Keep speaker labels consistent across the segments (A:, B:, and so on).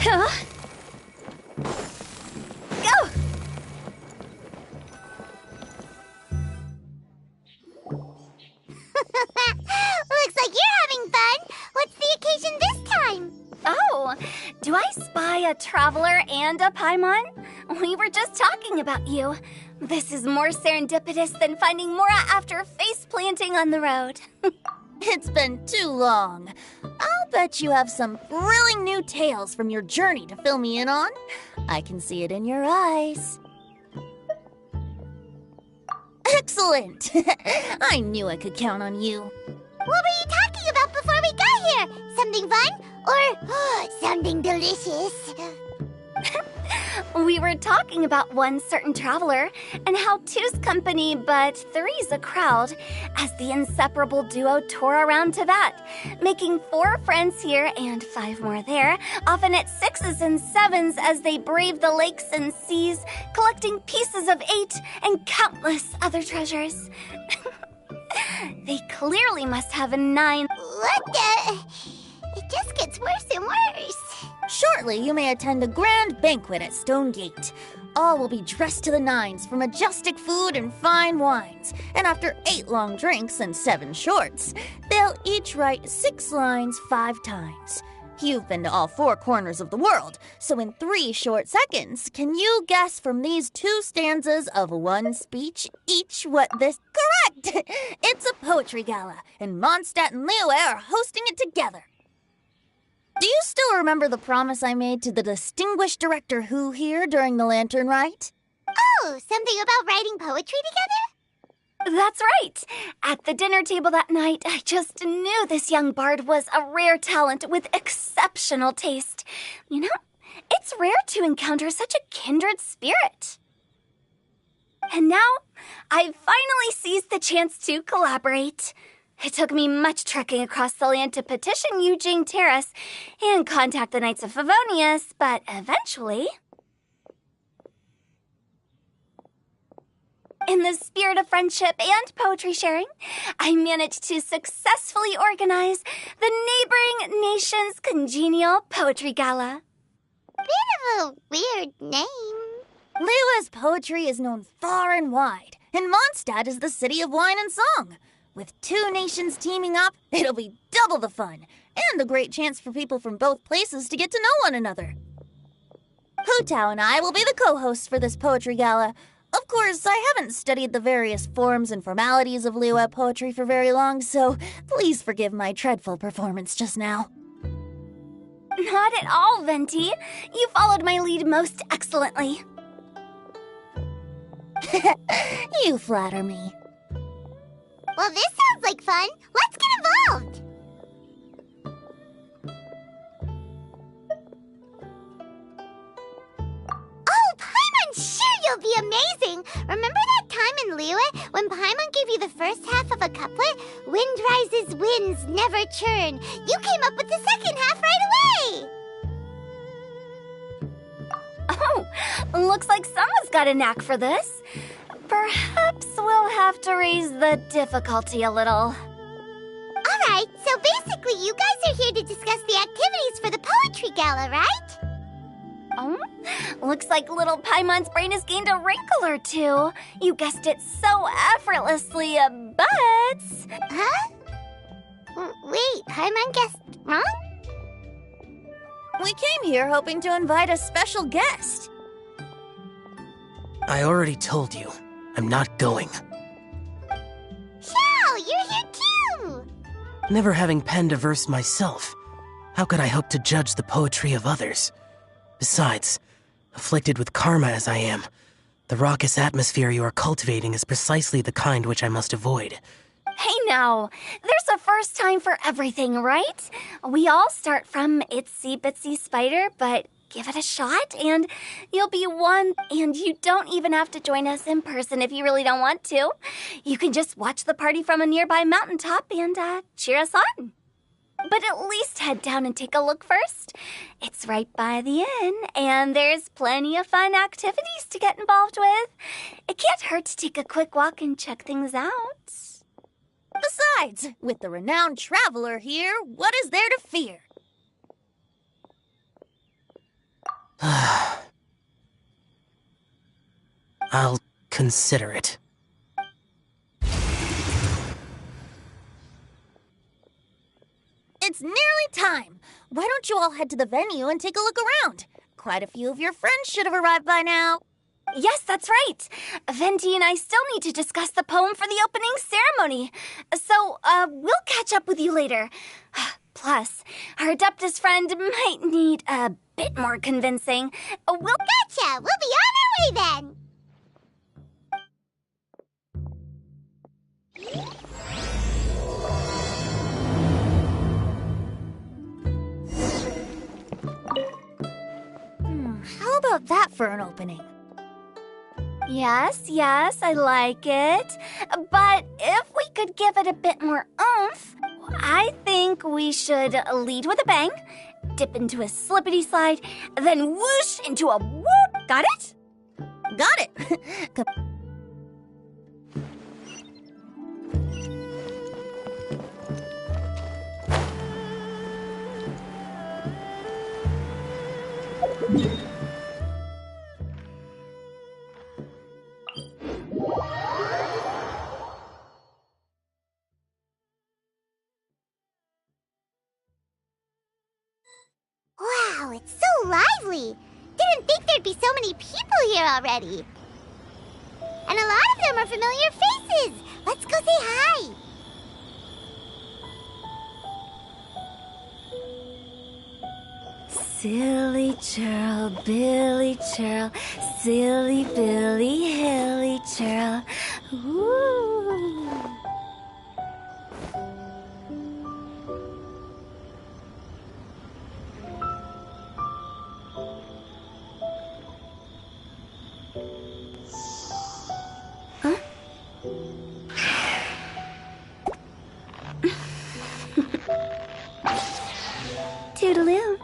A: Go!
B: Looks like you're having fun. What's the occasion this time?
A: Oh, do I spy a traveler and a Paimon? We were just talking about you. This is more serendipitous than finding Mora after face planting on the road.
C: It's been too long. I'll bet you have some thrilling new tales from your journey to fill me in on. I can see it in your eyes. Excellent! I knew I could count on you.
B: What were you talking about before we got here? Something fun? Or something delicious?
A: We were talking about one certain traveler and how two's company but three's a crowd as the inseparable duo tore around Tibet, making 4 friends here and 5 more there, often at 6s and 7s as they braved the lakes and seas, collecting pieces of 8 and countless other treasures. They clearly must have a 9.
B: What the? It just gets worse and worse.
C: Shortly, you may attend a grand banquet at Stone Gate. All will be dressed to the nines for majestic food and fine wines. And after 8 long drinks and 7 shorts, they'll each write 6 lines 5 times. You've been to all 4 corners of the world, so in 3 short seconds, can you guess from these 2 stanzas of 1 speech each what this... Correct! It's a poetry gala, and Mondstadt and Liyue are hosting it together. Do you still remember the promise I made to the distinguished director Who here during the Lantern Rite?
B: Oh, something about writing poetry together?
A: That's right! At the dinner table that night, I just knew this young bard was a rare talent with exceptional taste. You know, it's rare to encounter such a kindred spirit. And now, I've finally seized the chance to collaborate. It took me much trekking across the land to petition Eugene Terrace and contact the Knights of Favonius, but eventually... In the spirit of friendship and poetry sharing, I managed to successfully organize the neighboring nation's congenial poetry gala.
B: Bit of a weird name.
C: Liyue's poetry is known far and wide, and Mondstadt is the city of wine and song. With 2 nations teaming up, it'll be double the fun, and a great chance for people from both places to get to know one another. Hu Tao and I will be the co-hosts for this poetry gala. Of course, I haven't studied the various forms and formalities of Liyue poetry for very long, so please forgive my dreadful performance just now.
A: Not at all, Venti. You followed my lead most excellently.
C: You flatter me.
B: Well, this sounds like fun. Let's get involved. Oh, Paimon, sure you'll be amazing. Remember that time in Liyue when Paimon gave you the first half of a couplet? Wind rises, winds never churn. You came up with the second half right away.
A: Oh, looks like someone's got a knack for this. Perhaps we'll have to raise the difficulty a little.
B: All right, so basically you guys are here to discuss the activities for the poetry gala, right?
A: Oh, looks like little Paimon's brain has gained a wrinkle or 2. You guessed it so effortlessly, but...
B: Huh? Wait, Paimon guessed wrong?
C: We came here hoping to invite a special guest.
D: I already told you. I'm not going.
B: Xiao, you're here too!
D: Never having penned a verse myself, how could I hope to judge the poetry of others? Besides, afflicted with karma as I am, the raucous atmosphere you are cultivating is precisely the kind which I must avoid.
A: Hey now, there's a first time for everything, right? We all start from itsy bitsy spider, but give it a shot, and you'll be one. And you don't even have to join us in person if you really don't want to. You can just watch the party from a nearby mountaintop and cheer us on. But at least head down and take a look first. It's right by the inn, and there's plenty of fun activities to get involved with. It can't hurt to take a quick walk and check things out.
C: Besides, with the renowned traveler here, what is there to fear?
D: I'll consider it.
C: It's nearly time. Why don't you all head to the venue and take a look around? Quite a few of your friends should have arrived by now.
A: Yes, that's right. Venti and I still need to discuss the poem for the opening ceremony. So, we'll catch up with you later. Plus, our Adeptus friend might need a bit more convincing.
B: Gotcha! We'll be on our way then!
C: How about that for an opening?
A: Yes, I like it. But if we could give it a bit more oomph, I think we should lead with a bang, dip into a slippity slide, then whoosh into a whoop. Got it?
C: Got it!
B: Wow, it's so lively! Didn't think there'd be so many people here already. And a lot of them are familiar faces! Let's go say hi!
A: Silly churl, Billy churl, silly Billy, hilly churl. Ooh. Toodaloo.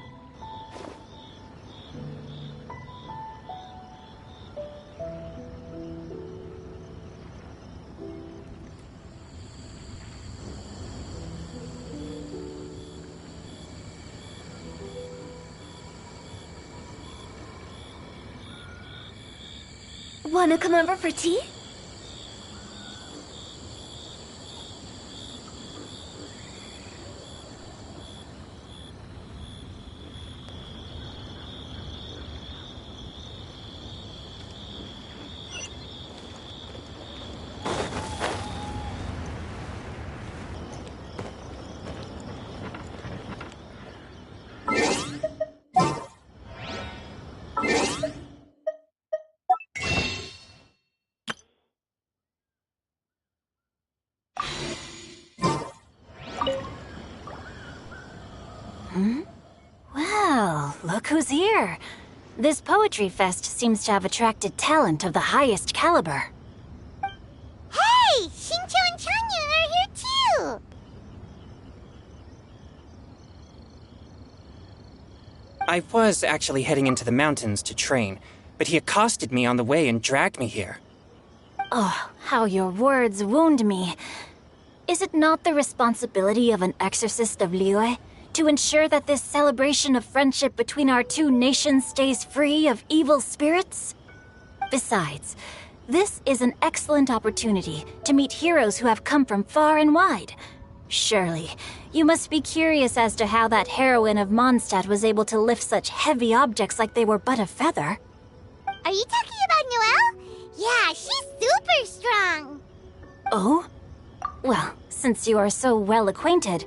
A: Wanna come over for tea? Well, look who's here. This poetry fest seems to have attracted talent of the highest caliber.
B: Hey! Shincho and Changyun are here too!
E: I was actually heading into the mountains to train, but he accosted me on the way and dragged me here.
A: Oh, how your words wound me. Is it not the responsibility of an exorcist of Liyue to ensure that this celebration of friendship between our two nations stays free of evil spirits? Besides, this is an excellent opportunity to meet heroes who have come from far and wide. Surely, you must be curious as to how that heroine of Mondstadt was able to lift such heavy objects like they were but a feather.
B: Are you talking about Noelle? Yeah, she's super strong!
A: Oh? Well, since you are so well acquainted,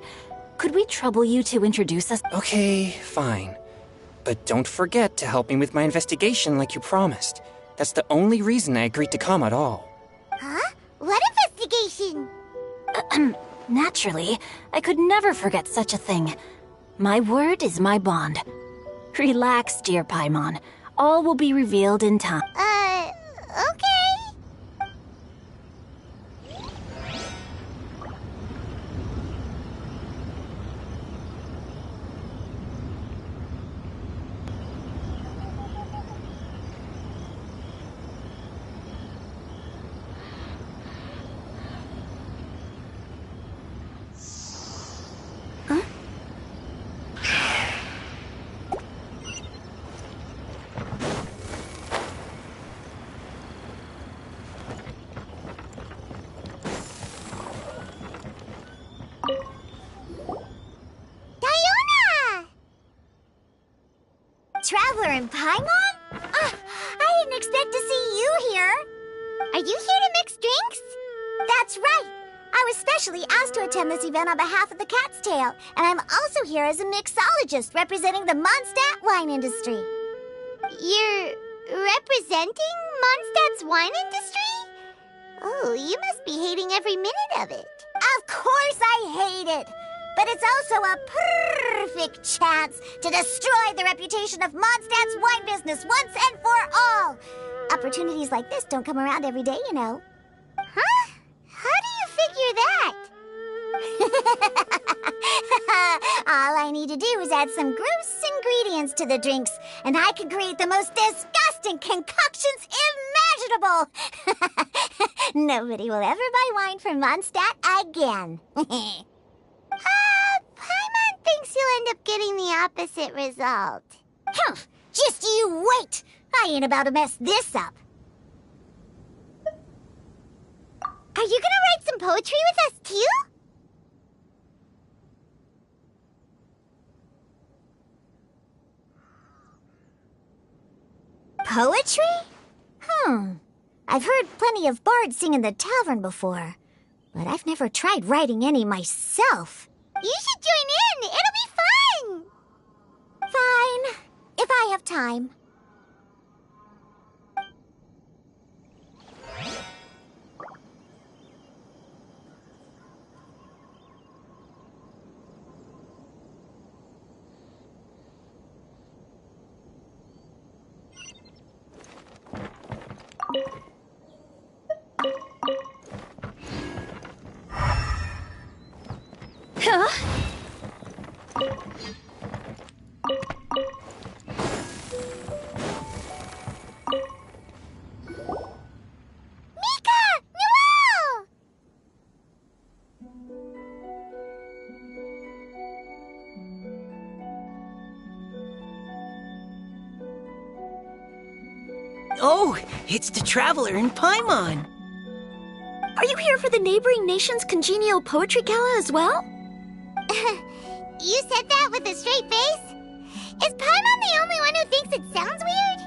A: could we trouble you to introduce us?
E: Okay, fine. But don't forget to help me with my investigation like you promised. That's the only reason I agreed to come at all.
B: Huh? What investigation?
A: Naturally, I could never forget such a thing. My word is my bond. Relax, dear Paimon. All will be revealed in time.
B: Okay. Traveler in Paimon? I didn't expect to see you here. Are you here to mix drinks? That's right. I was specially asked to attend this event on behalf of the Cat's Tail, and I'm also here as a mixologist representing the Mondstadt wine industry. You're representing Mondstadt's wine industry? Oh, you must be hating every minute of it. Of course I hate it. But it's also a perfect chance to destroy the reputation of Mondstadt's wine business once and for all. Opportunities like this don't come around every day, you know. Huh? How do you figure that? All I need to do is add some gross ingredients to the drinks, and I can create the most disgusting concoctions imaginable. Nobody will ever buy wine from Mondstadt again. Paimon thinks you'll end up getting the opposite result. Humph! Just you wait! I ain't about to mess this up. Are you gonna write some poetry with us, too? Poetry? I've heard plenty of bards sing in the tavern before, but I've never tried writing any myself. You should join in! It'll be fun! Fine. If I have time.
A: Huh?
B: Mika! Noel!
D: Oh, it's the Traveler in Paimon.
A: Are you here for the neighboring nation's congenial poetry gala as well?
B: You said that with a straight face? Is Paimon the only one who thinks it sounds weird?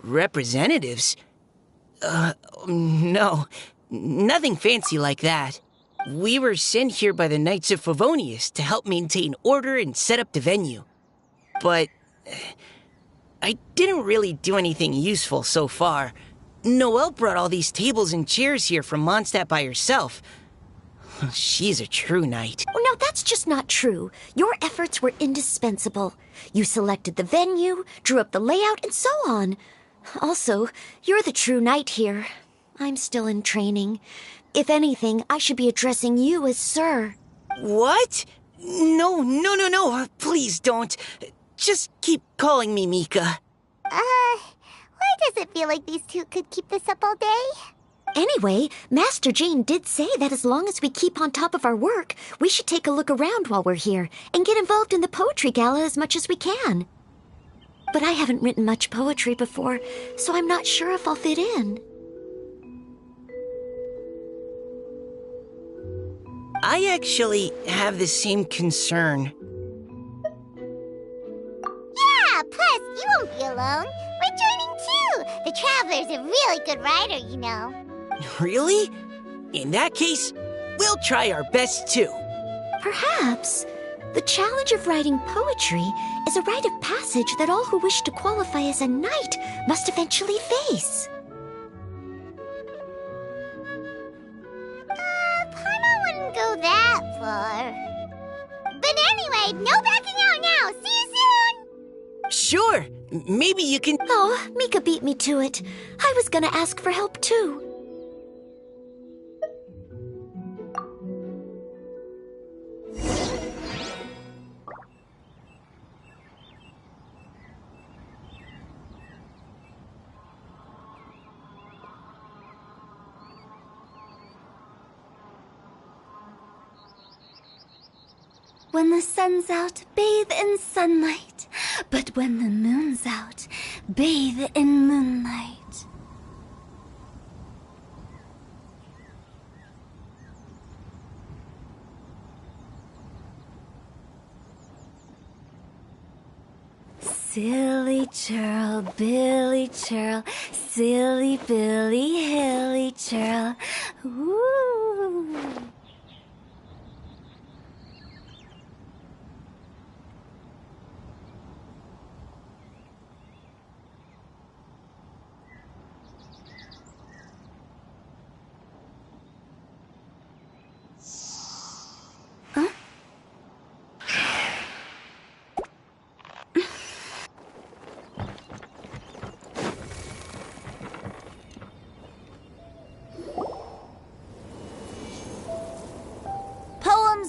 D: Representatives? No. Nothing fancy like that. We were sent here by the Knights of Favonius to help maintain order and set up the venue. But I didn't really do anything useful so far. Noelle brought all these tables and chairs here from Mondstadt by herself. She's a true knight.
A: Oh, no, that's just not true. Your efforts were indispensable. You selected the venue, drew up the layout, and so on. Also, you're the true knight here. I'm still in training. If anything, I should be addressing you as Sir.
D: What? No. Please don't. Just keep calling me Mika.
B: Why does it feel like these two could keep this up all day?
A: Anyway, Master Jane did say that as long as we keep on top of our work, we should take a look around while we're here and get involved in the poetry gala as much as we can. But I haven't written much poetry before, so I'm not sure if I'll fit in.
D: I actually have the same concern.
B: Yeah, Plus, you won't be alone. We're joining too. The Traveler's a really good writer, you know.
F: Really? In that case, we'll try our best too.
G: Perhaps the challenge of writing poetry is a rite of passage that all who wish to qualify as a knight must eventually face.
B: Paimon wouldn't go that far. But anyway, no backing out now. See you soon!
F: Sure, maybe you can...
G: Oh, Mika beat me to it. I was gonna ask for help too.
A: When the sun's out, bathe in sunlight. But when the moon's out, bathe in moonlight. Silly churl, Billy churl, silly Billy, hilly churl. Ooh.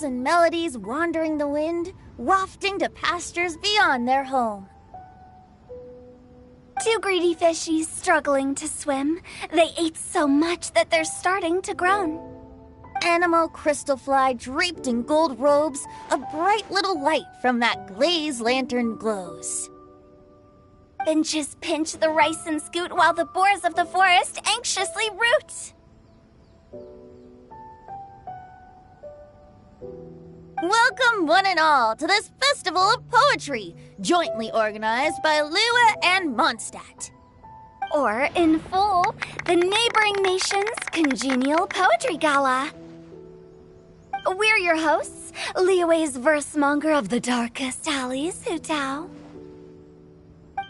C: And melodies wandering the wind, wafting to pastures beyond their home.
A: Two greedy fishies struggling to swim. They ate so much that they're starting to groan.
C: Animal crystal fly draped in gold robes, a bright little light from that glazed lantern glows.
A: Finches pinch the rice and scoot while the boars of the forest anxiously root.
C: Welcome one and all to this festival of poetry, jointly organized by Liyue and Mondstadt.
A: Or, in full, the neighboring nation's congenial poetry gala. We're your hosts, Liyue's versemonger of the darkest alleys, Hutao.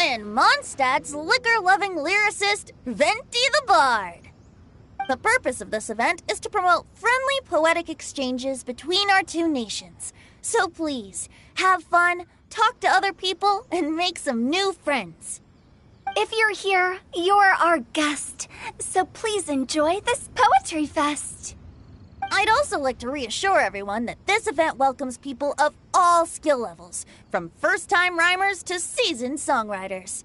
C: And Mondstadt's liquor-loving lyricist, Venti the Bard. The purpose of this event is to promote friendly poetic exchanges between our two nations. So please, have fun, talk to other people, and make some new friends.
A: If you're here, you're our guest, so please enjoy this poetry fest.
C: I'd also like to reassure everyone that this event welcomes people of all skill levels, from first-time rhymers to seasoned songwriters.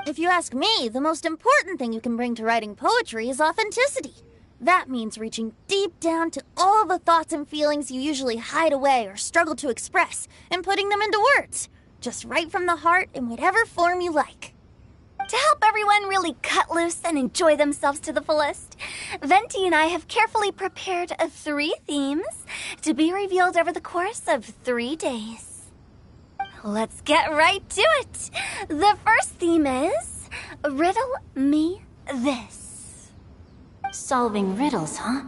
C: If you ask me, the most important thing you can bring to writing poetry is authenticity. That means reaching deep down to all the thoughts and feelings you usually hide away or struggle to express, and putting them into words. Just right from the heart in whatever form you like.
A: To help everyone really cut loose and enjoy themselves to the fullest, Venti and I have carefully prepared 3 themes to be revealed over the course of 3 days. Let's get right to it. The first theme is Riddle Me This.
G: Solving riddles, huh?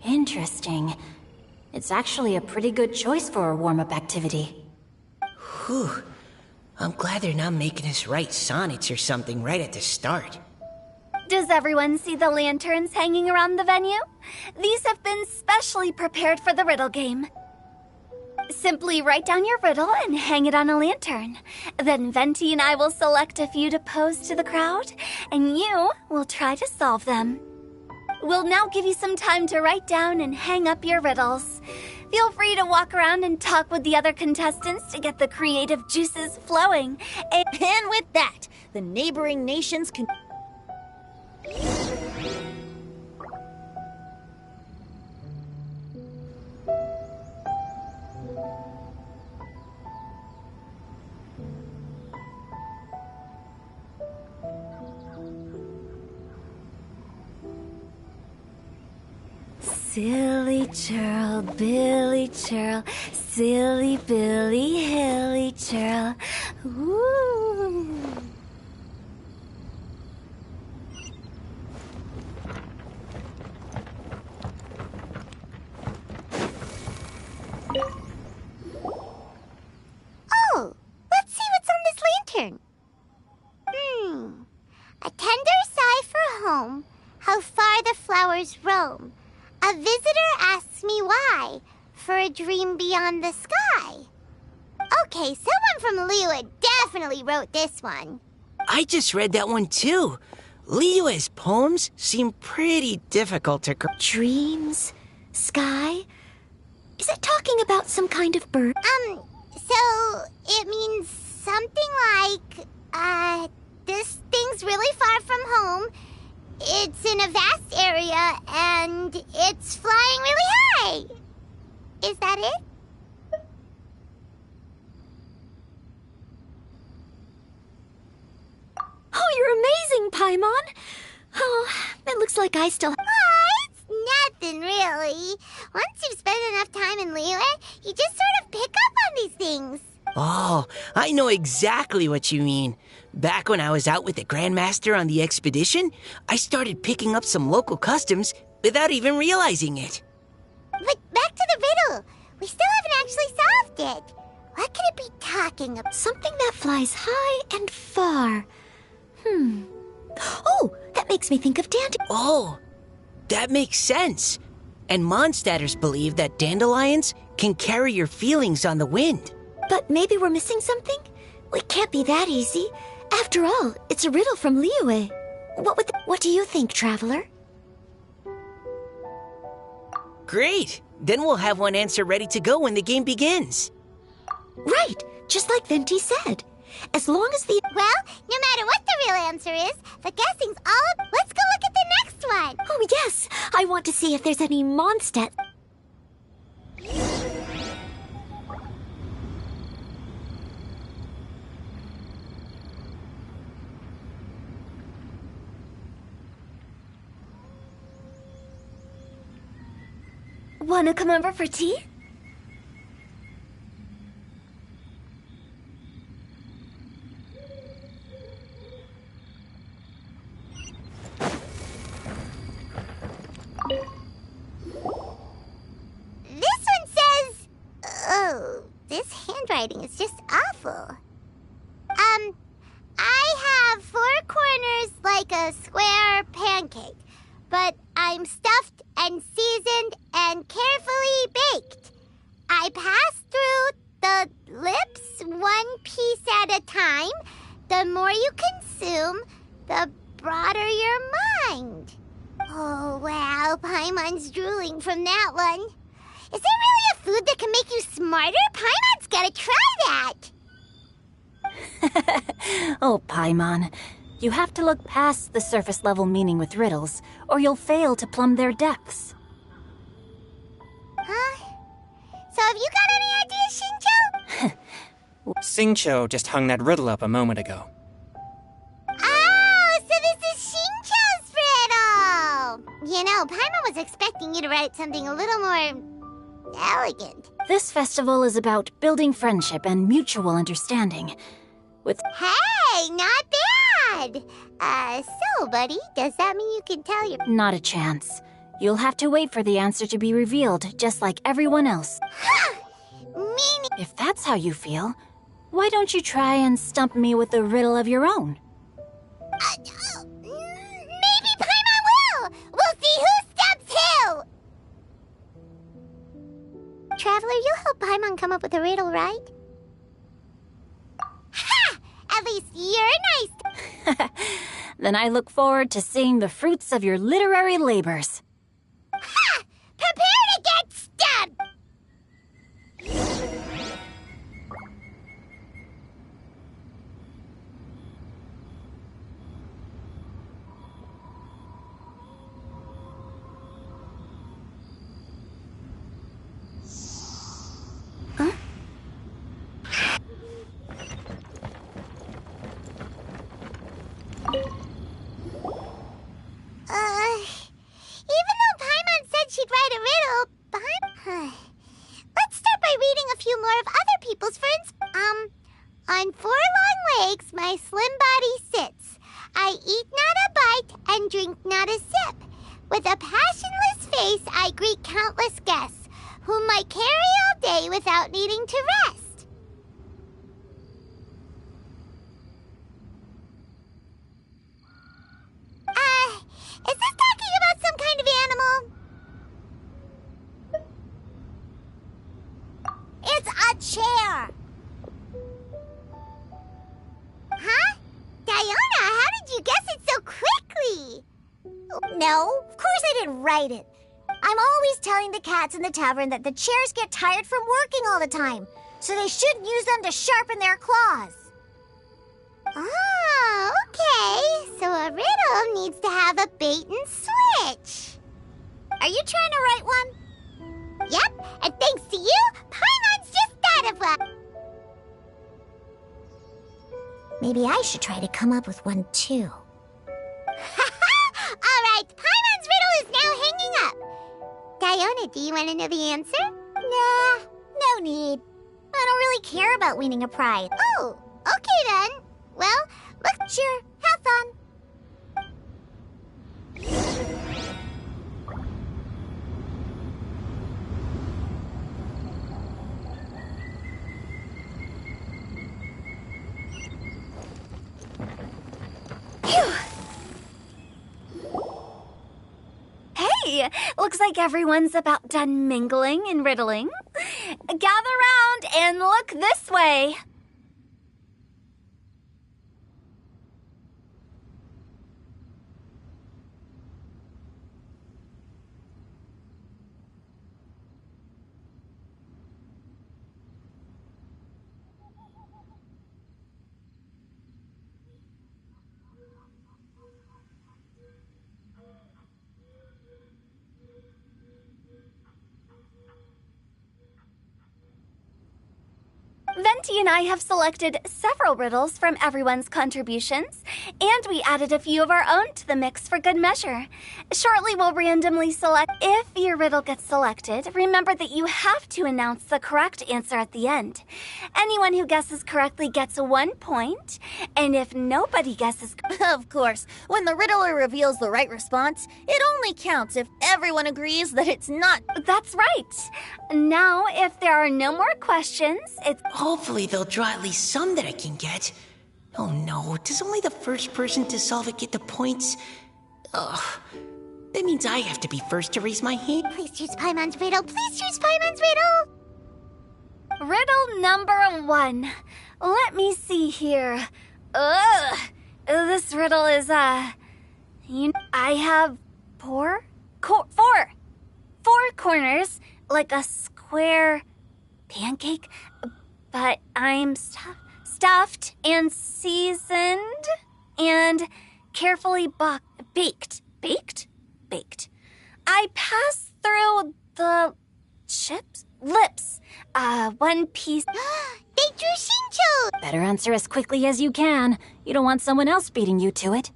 G: Interesting. It's actually a pretty good choice for a warm-up activity.
F: Whew. I'm glad they're not making us write sonnets or something right at the start.
A: Does everyone see the lanterns hanging around the venue? These have been specially prepared for the riddle game. Simply write down your riddle and hang it on a lantern. Then Venti and I will select a few to pose to the crowd, and you will try to solve them. We'll now give you some time to write down and hang up your riddles. Feel free to walk around and talk with the other contestants to get the creative juices flowing.
C: And with that, the neighboring nations can...
A: Silly churl, Billy churl, silly Billy, hilly churl. Ooh.
B: turn. A tender sigh for home, how far the flowers roam. A visitor asks me why, for a dream beyond the sky. Okay, someone from Liyue definitely wrote this one.
F: I just read that one too. Liyue's poems seem pretty difficult to...
G: Dreams? Sky? Is it talking about some kind of bird?
B: So it means something like, this thing's really far from home. It's in a vast area, and it's flying really high. Is that it?
G: Oh, you're amazing, Paimon! Oh, it looks like I still...
B: It's nothing, really. Once you've spent enough time in Liyue, you just sort of pick up on these things.
F: Oh, I know exactly what you mean. Back when I was out with the Grandmaster on the expedition, I started picking up some local customs without even realizing it.
B: But back to the riddle. We still haven't actually solved it. What could it be talking about?
G: Something that flies high and far. Oh, that makes me think of
F: Oh, that makes sense. And Mondstadters believe that dandelions can carry your feelings on the wind.
G: But maybe we're missing something? It can't be that easy. After all, it's a riddle from Liyue. What do you think, Traveler?
F: Great! Then we'll have one answer ready to go when the game begins.
G: Right, just like Venti said. As long as the...
B: Well, no matter what the real answer is, the guessing's all... Let's go look at the next one.
G: Oh, yes. I want to see if there's any Mondstadt...
A: Wanna come over for tea?
B: This one says... Oh, this handwriting is just awful. I have 4 corners like a square pancake, but I'm stuffed and seasoned and carefully baked. I pass through the lips 1 piece at a time. The more you consume, the broader your mind. Oh, wow, Paimon's drooling from that one. Is there really a food that can make you smarter? Paimon's gotta try that.
H: Oh, Paimon. You have to look past the surface-level meaning with riddles, or you'll fail to plumb their depths.
B: Huh? So have you got any ideas, Shincho?
E: Xingqiu just hung that riddle up a moment ago.
B: Oh, so this is Shincho's riddle! You know, Paimon was expecting you to write something a little more... elegant.
H: This festival is about building friendship and mutual understanding. With...
B: Hey, not bad! So, buddy, does that mean you can tell your...
H: Not a chance. You'll have to wait for the answer to be revealed, just like everyone else.
B: Meaning...
H: If that's how you feel, why don't you try and stump me with a riddle of your own?
B: Maybe Paimon will! We'll see who stumps who! Traveler, you'll help Paimon come up with a riddle, right? Ha! At least you're nice.
H: Then I look forward to seeing the fruits of your literary labors.
B: Ha! Prepare to get stabbed! Even though Paimon said she'd write a riddle, let's start by reading a few more of other people's friends. On 4 long legs my slim body sits. I eat not a bite and drink not a sip. With a passionless face I greet countless guests, whom I carry all day without needing to rest. No, of course I didn't write it. I'm always telling the cats in the tavern that the chairs get tired from working all the time, so they shouldn't use them to sharpen their claws. Oh, okay. So a riddle needs to have a bait and switch. Are you trying to write one? Yep, and thanks to you, Paimon's just thought of one. Maybe I should try to come up with one, too. All right, Paimon's riddle is now hanging up. Diona, do you want to know the answer? Nah, no need. I don't really care about winning a prize. Oh, okay then. Well, look, sure, have fun.
A: Hey, looks like everyone's about done mingling and riddling. Gather round and look this way. Venti and I have selected several riddles from everyone's contributions, and we added a few of our own to the mix for good measure. Shortly, we'll randomly select. If your riddle gets selected, remember that you have to announce the correct answer at the end. Anyone who guesses correctly gets 1 point, and if nobody guesses...
C: Of course, when the riddler reveals the right response, it only counts if everyone agrees that it's not.
A: That's right. Now, if there are no more questions, it's...
F: Hopefully they'll draw at least some that I can get. Oh no, does only the first person to solve it get the points? Ugh. That means I have to be first to raise my hand.
B: Please choose Paimon's riddle. Please choose Paimon's riddle.
A: Riddle number 1. Let me see here. Ugh. This riddle is, I have four corners, like a square pancake, but I'm stuffed and seasoned and carefully baked. Baked. I pass through the lips. One piece.
B: They drew Shincho!
H: Better answer as quickly as you can. You don't want someone else beating you to it.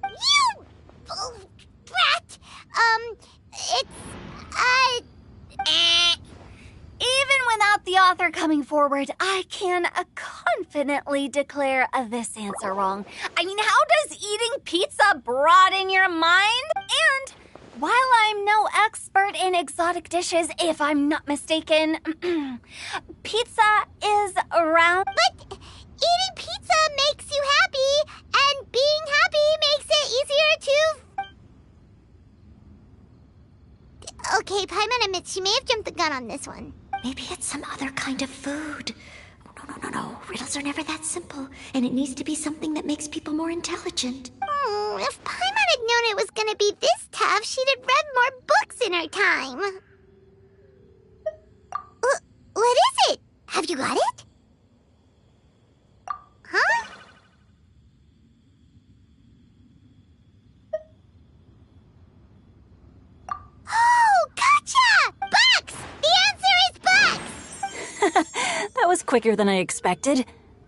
B: You brat! It's,
A: Even without the author coming forward, I can confidently declare this answer wrong. I mean, how does eating pizza broaden your mind? And while I'm no expert in exotic dishes, if I'm not mistaken, pizza is round.
B: But eating pizza makes you happy, and being happy makes it easier to... Okay, Paimon admits she may have jumped the gun on this one.
G: Maybe it's some other kind of food. No. Riddles are never that simple, and it needs to be something that makes people more intelligent.
B: If Paimon had known it was gonna be this tough, she'd have read more books in her time. What is it? Have you got it? Huh? Oh, gotcha! Bucks! The answer is bucks!
H: That was quicker than I expected.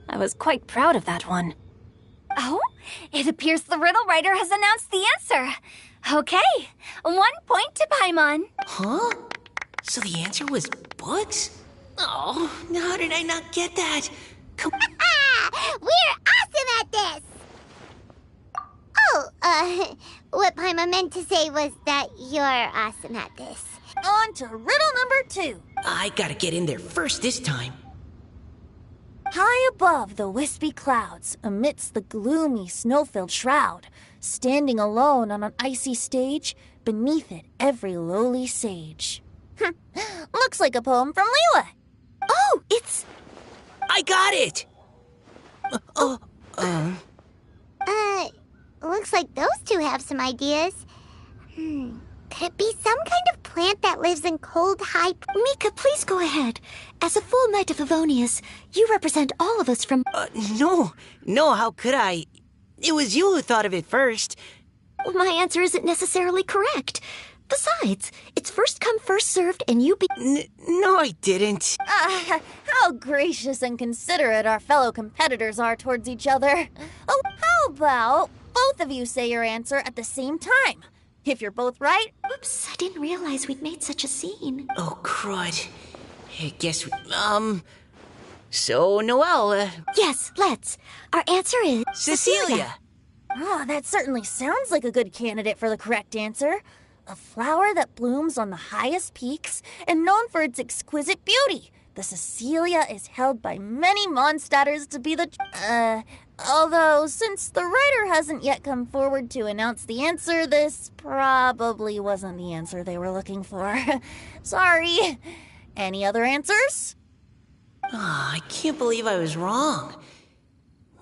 H: I was quite proud of that one.
A: Oh, it appears the riddle writer has announced the answer. Okay, 1 point to Paimon.
F: Huh? So the answer was books? Oh, how did I not get that? Come
B: We're awesome at this! Oh, what Paimon meant to say was that you're awesome at this.
C: On to riddle number 2.
F: I gotta get in there first this time.
C: High above the wispy clouds, amidst the gloomy snow-filled shroud, standing alone on an icy stage, beneath it every lowly sage. Looks like a poem from Liyue.
A: Oh, it's...
F: I got it!
B: Looks like those two have some ideas. Could it be some kind of plant that lives in cold, high...
G: Mika, please go ahead. As a full Knight of Favonius, you represent all of us from...
F: No, how could I? It was you who thought of it first.
G: My answer isn't necessarily correct. Besides, it's first come, first served, and you be...
F: No, I didn't.
C: How gracious and considerate our fellow competitors are towards each other. Oh, how about both of you say your answer at the same time? If you're both right...
G: Oops, I didn't realize we'd made such a scene.
F: Oh, crud. I guess So, Noelle,
G: Yes, let's. Our answer is...
F: Cecilia.
C: Oh, that certainly sounds like a good candidate for the correct answer. A flower that blooms on the highest peaks and known for its exquisite beauty. The Cecilia is held by many Mondstadters to be the... although, since the writer hasn't yet come forward to announce the answer, this probably wasn't the answer they were looking for. Sorry. Any other answers?
F: I can't believe I was wrong.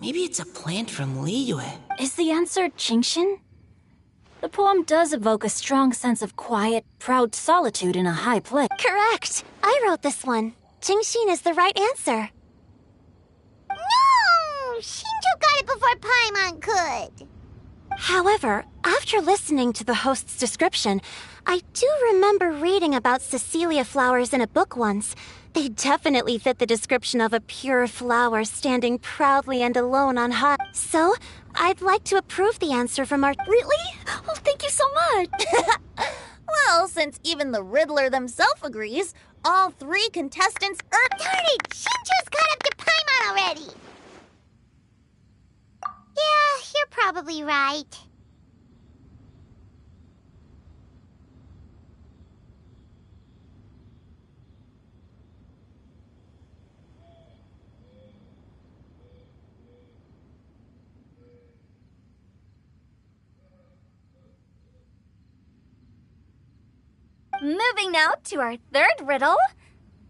F: Maybe it's a plant from Liyue.
H: Is the answer Genshin? The poem does evoke a strong sense of quiet, proud solitude in a high place.
A: Correct. I wrote this one. Genshin is the right answer.
B: No! Shinjo got it before Paimon could.
A: However, after listening to the host's description, I do remember reading about Cecilia flowers in a book once. They definitely fit the description of a pure flower standing proudly and alone on high. So, I'd like to approve the answer from our...
C: Really? Oh, thank you so much. Well, since even the Riddler themselves agrees, all three contestants are...
B: Darn it! Shinjo's caught up to Paimon already! Yeah, you're probably right.
A: Moving now to our third riddle.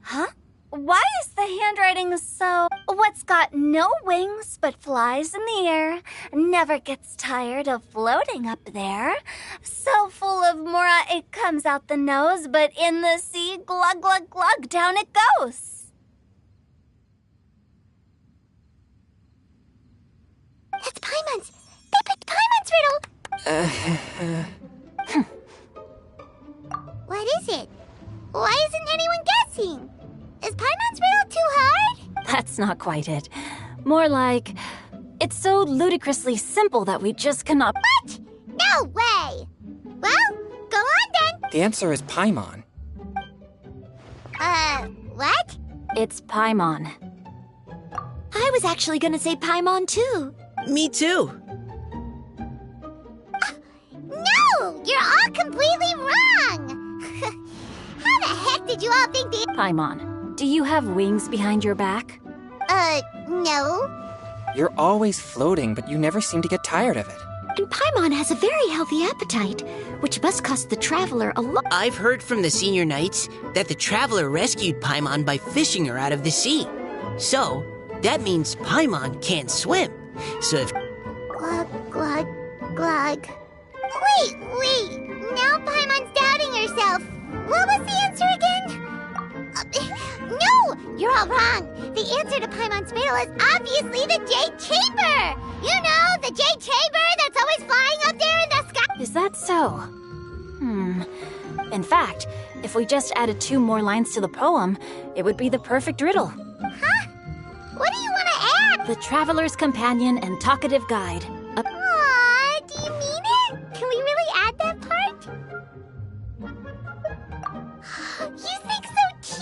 A: Huh? Why is the handwriting so... What's got no wings but flies in the air, never gets tired of floating up there, so full of mora it comes out the nose, but in the sea, glug, glug, glug, down it goes.
B: That's Paimon's. They picked Paimon's riddle. What is it? Why isn't anyone guessing? Is Paimon's riddle too hard?
H: That's not quite it. More like, it's so ludicrously simple that we just cannot...
B: What? No way! Well, go on then.
E: The answer is Paimon.
B: What?
H: It's Paimon.
G: I was actually gonna say Paimon too.
F: Me too.
B: No! You're all completely wrong! How the heck did you all think the...
H: Paimon, do you have wings behind your back?
B: No.
E: You're always floating, but you never seem to get tired of it.
G: And Paimon has a very healthy appetite, which must cost the traveler a lot.
F: I've heard from the senior knights that the traveler rescued Paimon by fishing her out of the sea. So, that means Paimon can't swim. So if...
B: Glug, glug, glug. Wait! Now Paimon's doubting herself. What was the answer again? No! You're all wrong. The answer to Paimon's riddle is obviously the Jade Chamber! You know, the Jade Chamber that's always flying up there in the sky!
H: Is that so? In fact, if we just added 2 more lines to the poem, it would be the perfect riddle.
B: Huh? What do you want to add?
H: The traveler's companion and talkative guide.
B: Aw, do you mean it? Can we really add that part? You think so too?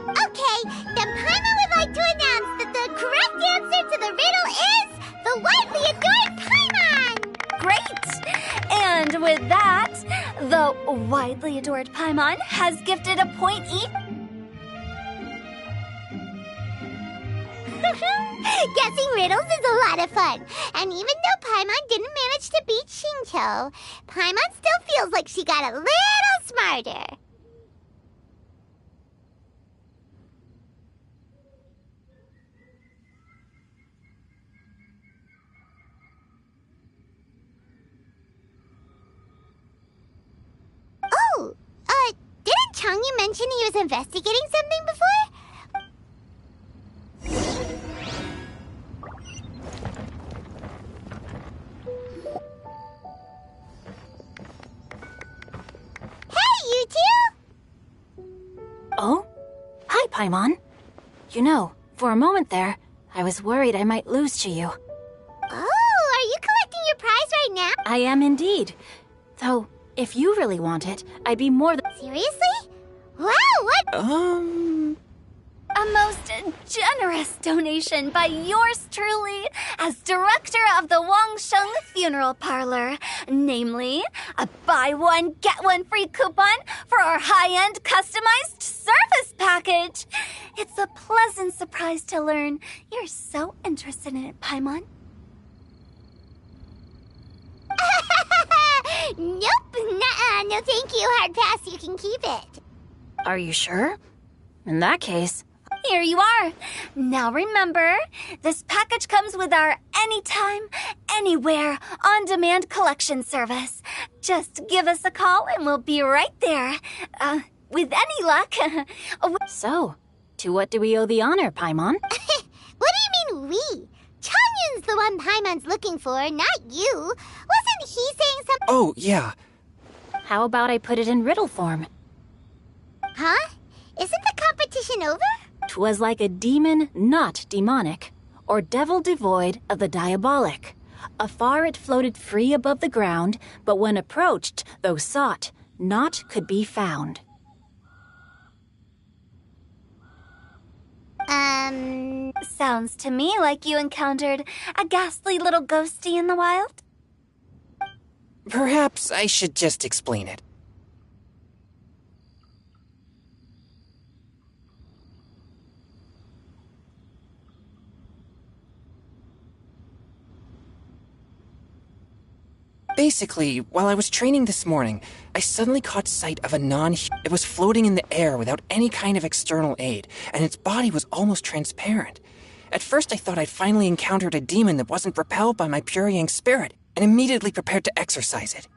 B: Okay, then Paimon would like to announce that the correct answer to the riddle is the widely adored Paimon!
A: Great! And with that, the widely adored Paimon has gifted a point each.
B: Guessing riddles is a lot of fun. And even though Paimon didn't manage to beat Shinto, Paimon still feels like she got a little smarter. Changyu mention he was investigating something before? Hey, you two!
H: Oh? Hi, Paimon. You know, for a moment there, I was worried I might lose to you.
B: Oh, are you collecting your prize right now?
H: I am indeed. Though, if you really want it, I'd be more than...
B: Seriously? Wow, what?
A: A most generous donation by yours truly as director of the Wangsheng Funeral Parlor. Namely, a buy one, get one free coupon for our high-end customized service package. It's a pleasant surprise to learn you're so interested in it, Paimon.
B: Nope, nuh-uh, no thank you, hard pass, you can keep it.
H: Are you sure? In that case...
A: Here you are. Now remember, this package comes with our anytime, anywhere, on-demand collection service. Just give us a call and we'll be right there. With any luck.
H: So, to what do we owe the honor, Paimon?
B: What do you mean, we? Changyun's the one Paimon's looking for, not you. Wasn't he saying something?
E: Oh, yeah.
H: How about I put it in riddle form?
B: Huh? Isn't the competition over?
H: 'Twas like a demon not demonic, or devil devoid of the diabolic. Afar it floated free above the ground, but when approached, though sought, naught could be found.
A: Sounds to me like you encountered a ghastly little ghosty in the wild.
E: Perhaps I should just explain it. Basically, while I was training this morning, I suddenly caught sight of a It was floating in the air without any kind of external aid, and its body was almost transparent. At first I thought I'd finally encountered a demon that wasn't repelled by my pure yang spirit, and immediately prepared to exorcise it.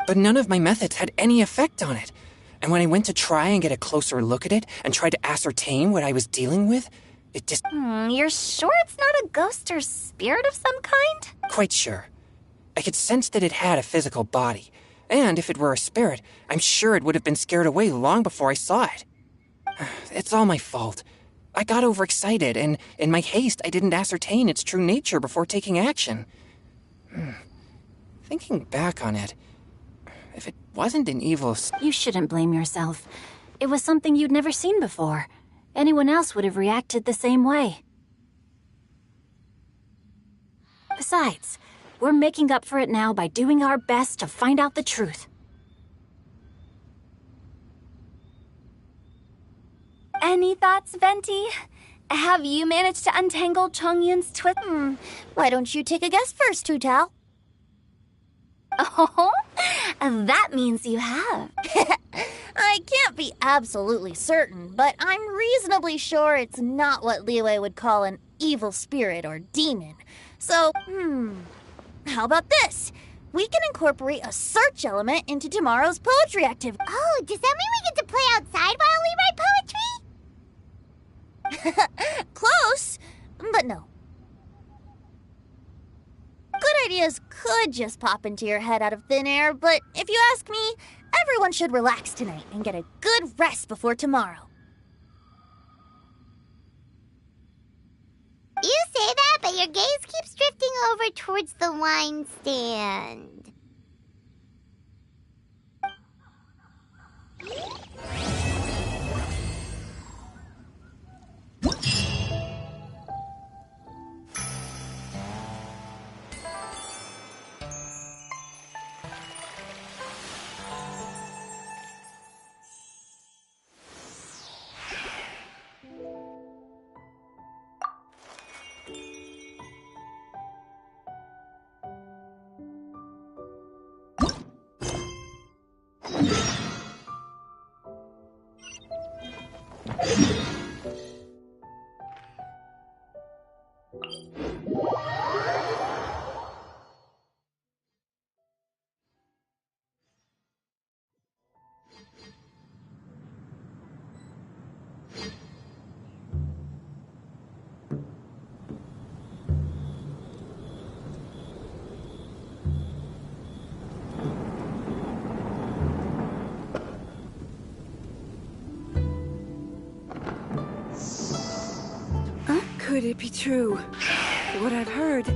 E: But none of my methods had any effect on it. And when I went to try and get a closer look at it and tried to ascertain what I was dealing with, it just...
A: You're sure it's not a ghost or spirit of some kind?
E: Quite sure. I could sense that it had a physical body. And if it were a spirit, I'm sure it would have been scared away long before I saw it. It's all my fault. I got overexcited, and in my haste, I didn't ascertain its true nature before taking action. Thinking back on it, if it wasn't an evil...
H: You shouldn't blame yourself. It was something you'd never seen before. Anyone else would have reacted the same way. Besides, we're making up for it now by doing our best to find out the truth.
A: Any thoughts, Venti? Have you managed to untangle Chongyun's twist?
C: Why don't you take a guess first, Hu-Tao?
A: Oh, that means you have.
C: I can't be absolutely certain, but I'm reasonably sure it's not what Liyue would call an evil spirit or demon. So, how about this? We can incorporate a search element into tomorrow's poetry activity.
B: Oh, does that mean we get to play outside while we write poetry?
C: Close, but no. Good ideas could just pop into your head out of thin air, but if you ask me, everyone should relax tonight and get a good rest before tomorrow.
B: You say that, but your gaze keeps drifting over towards the wine stand.
I: Could it be true? What I've heard.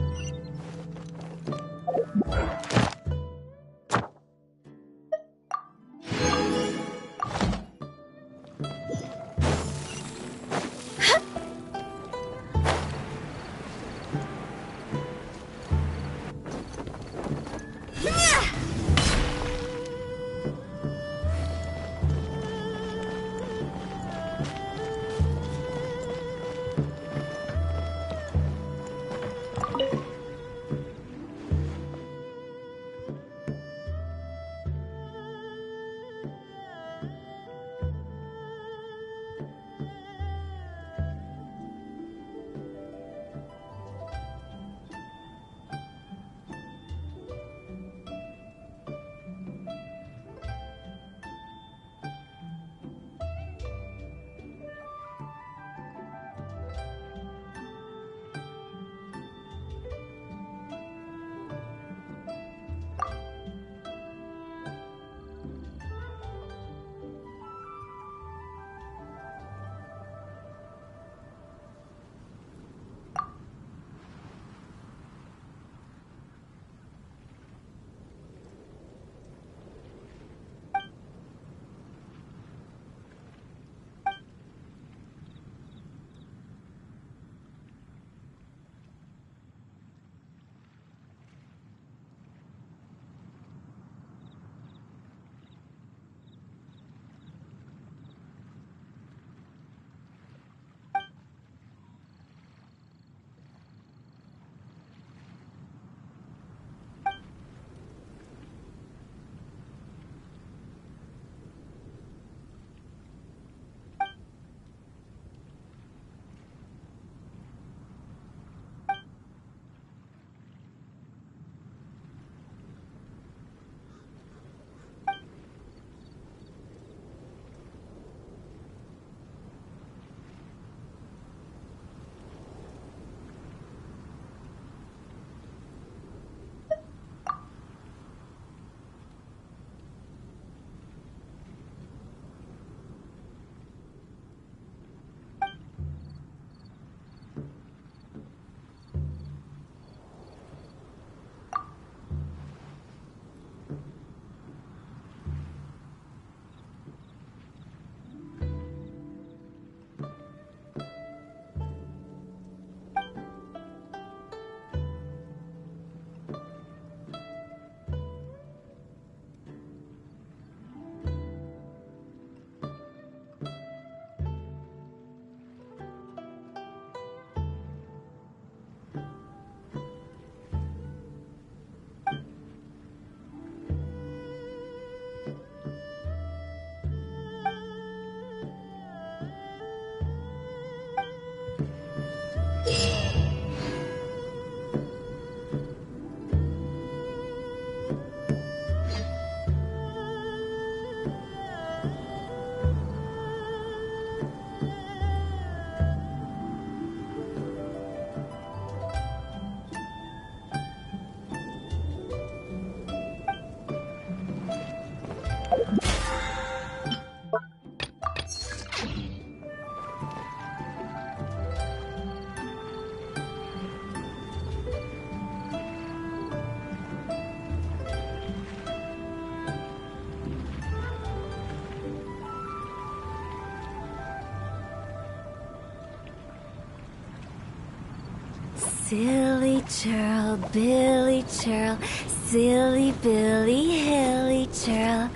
G: Silly churl, Billy churl, silly Billy, hilly churl.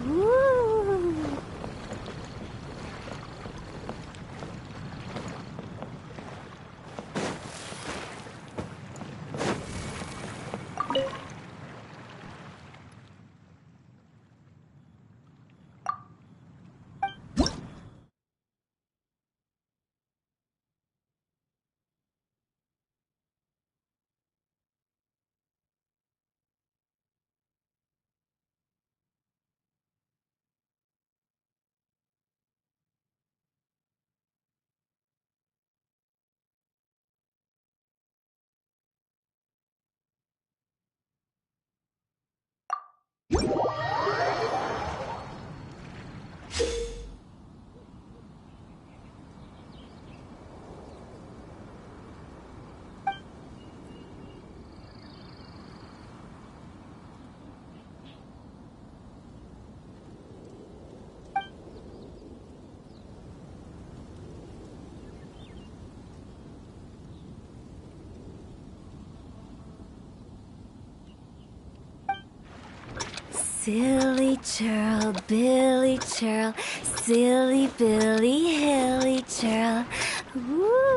G: Woo! Silly churl, Billy churl, silly Billy, hilly churl. Woo!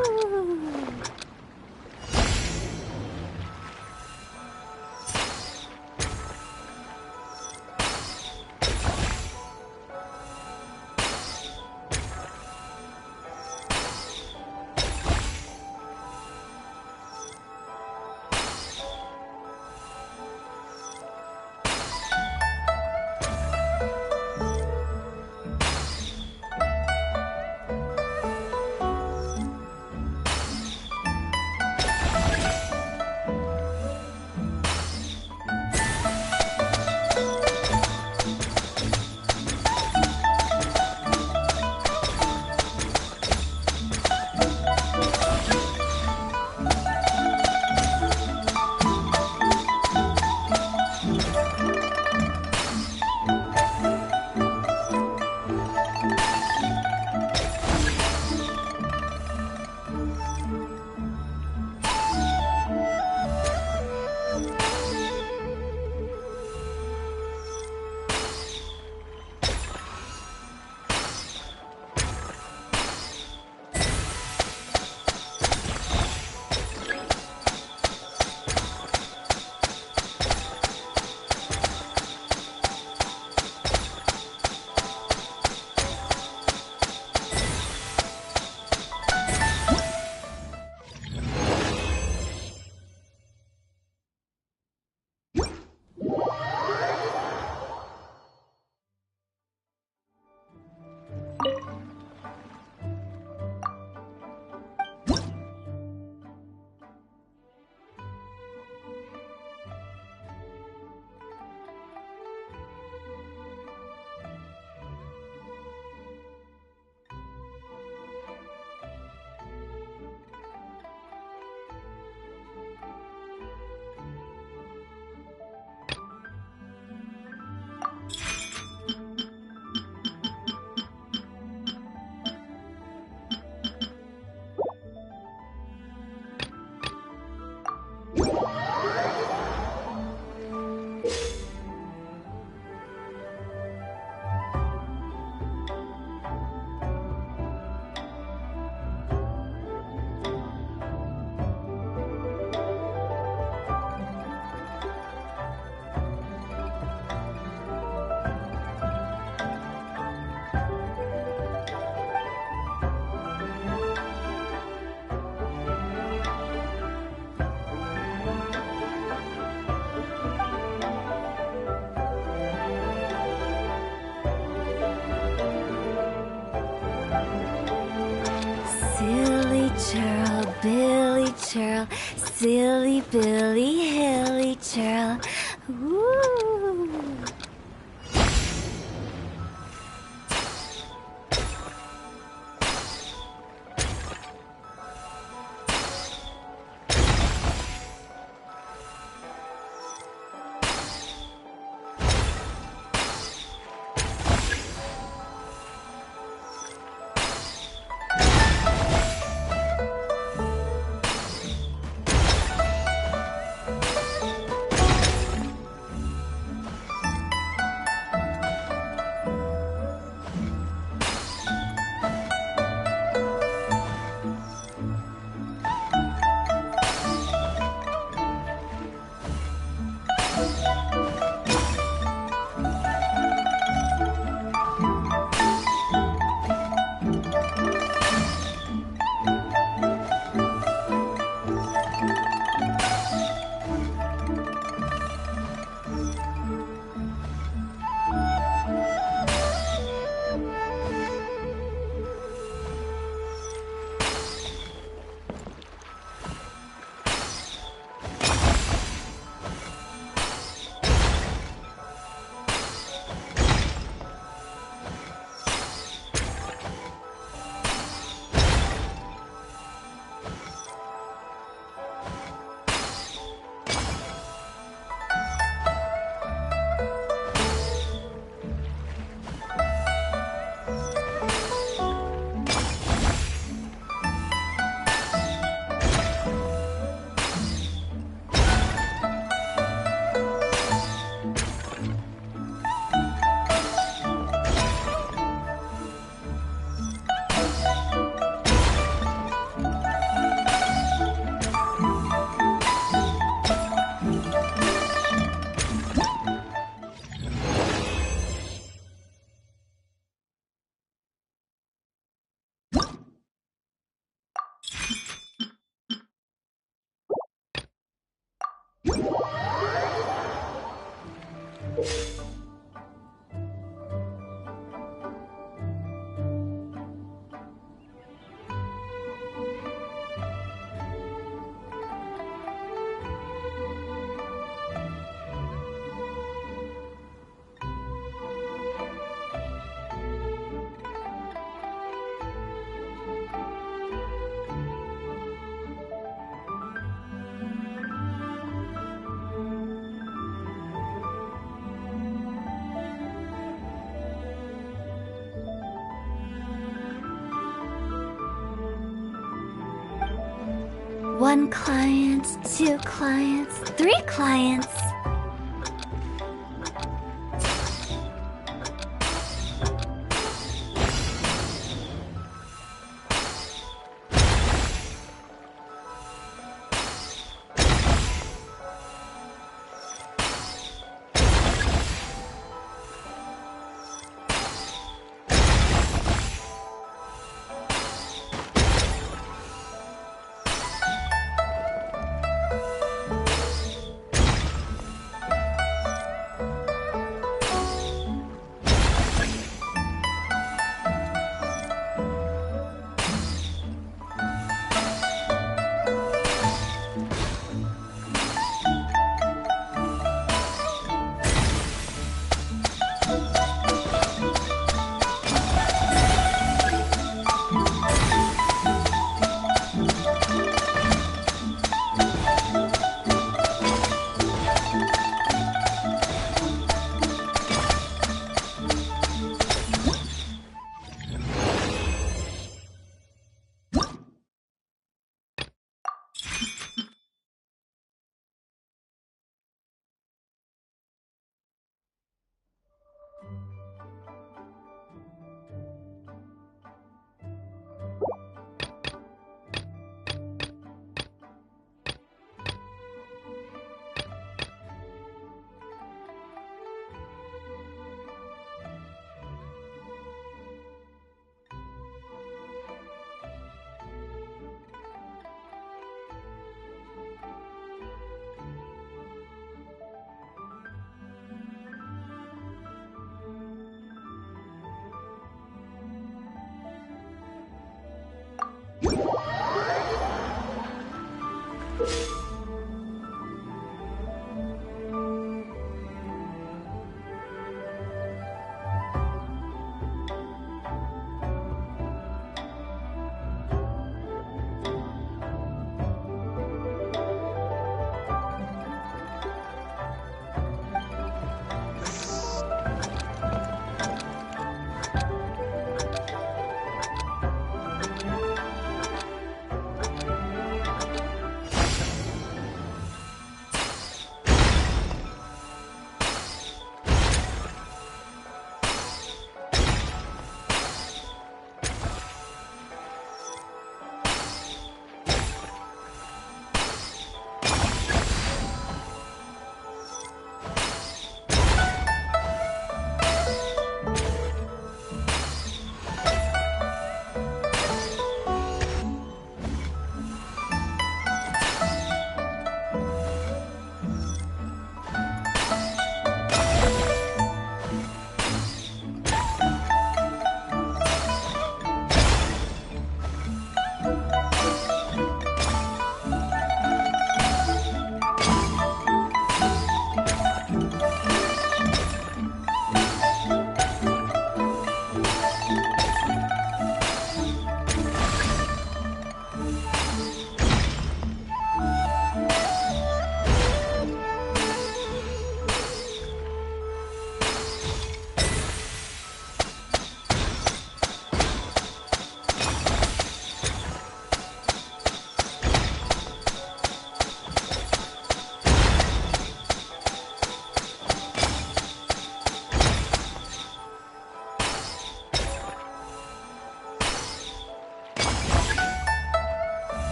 G: churl, Billy churl, silly Billy, hilly churl. Woo!
A: One client, 2 clients, 3 clients.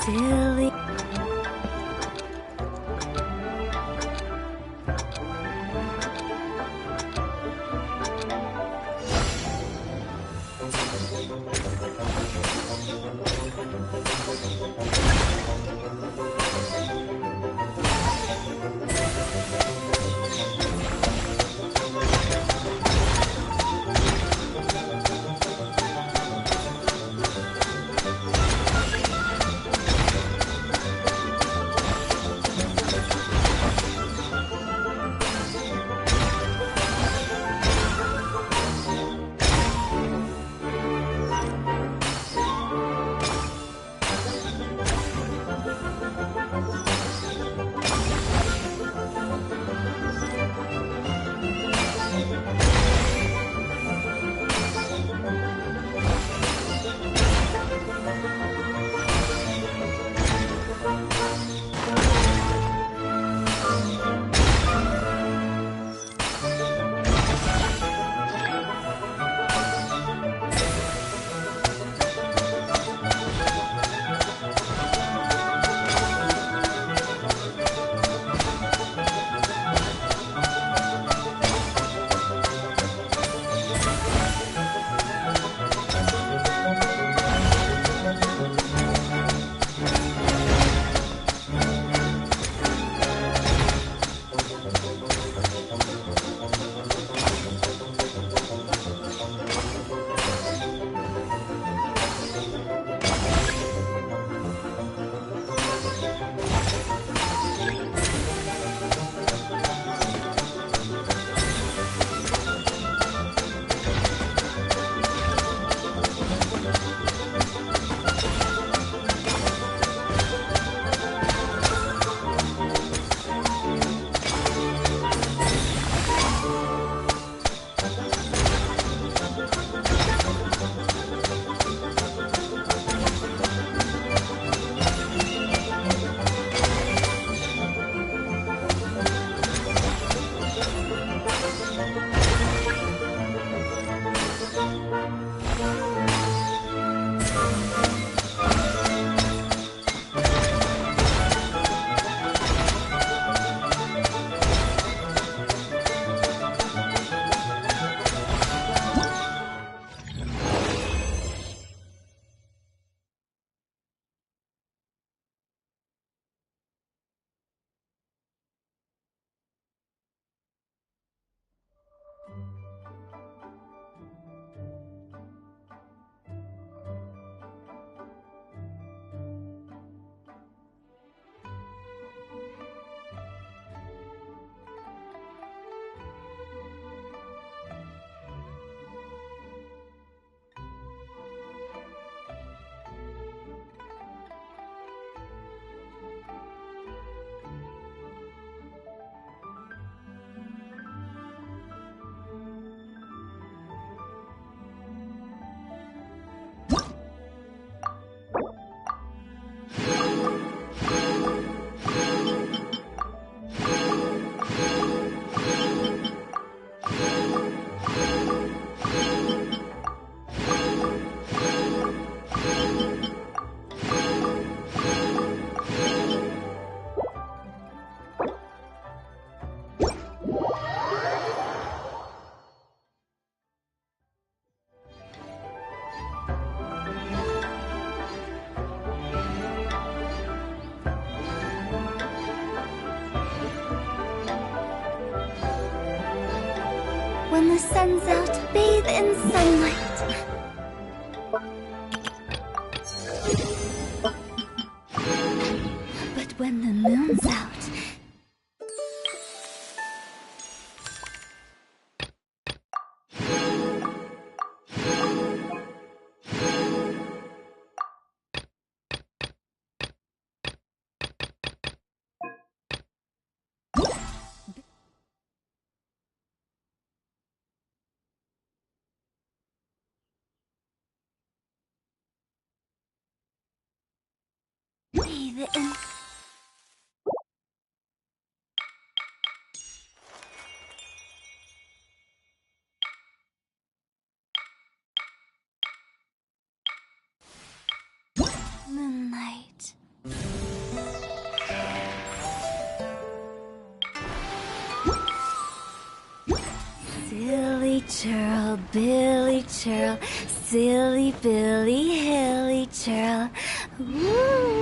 A: silly. When the sun's out, bathe in sunlight. But when the moon's out, bathe in... Moonlight. churl, Billy churl, silly Billy, hilly churl. Woo!